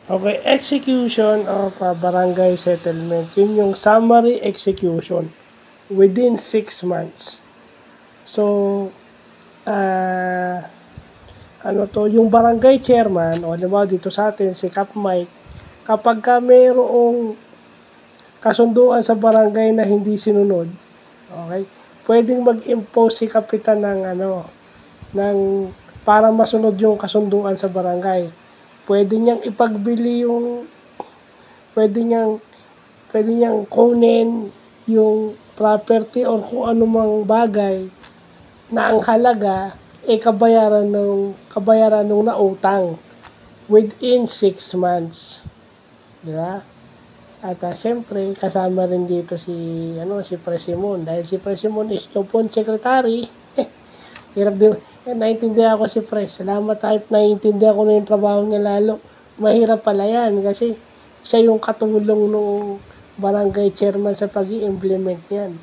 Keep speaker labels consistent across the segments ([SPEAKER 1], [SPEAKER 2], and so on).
[SPEAKER 1] Okay, execution of barangay settlement. Yun yung summary execution within 6 months. So, ano to, yung barangay chairman, o diba dito sa atin, si Cap Mike, kapag ka mayroong kasunduan sa barangay na hindi sinunod, okay, pwedeng mag-impose si kapitan ng para masunod yung kasunduan sa barangay. Pwede niyang ipagbili yung pwede niyang kunin yung property or kung anumang bagay na ang halaga kabayaran nung nautang within 6 months. Di ba? At siyempre, kasama rin dito si Presimon. Dahil si Presimon is Lupon Secretary. Hirap din. Naiintindihan ako si Pres. Salamat type. Naiintindihan ko na yung trabaho niya lalo. Mahirap pala yan kasi siya yung katulong ng barangay chairman sa pag-i-implement yan.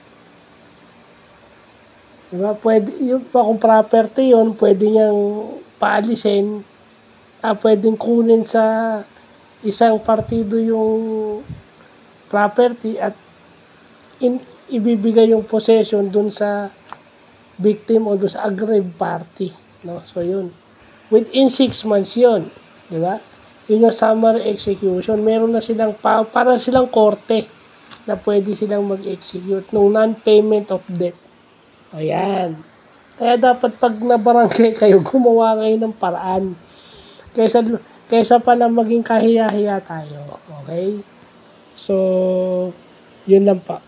[SPEAKER 1] Diba? Pwede, yung pa kung property yun, pwede niyang paalisin. Pwedeng kunin sa isang partido yung property at ibibigay yung possession dun sa victim o dun sa aggrieved party, no? So yun, within 6 months yun, di ba? Yun yung summary execution. Meron na silang para silang korte na pwede silang mag-execute ng non-payment of debt. Ayan. Kaya dapat pag nabarangay kayo, gumawa kayo ng paraan kaysa pala maging kahiya-hiya tayo. Okay? So, yun lang pa.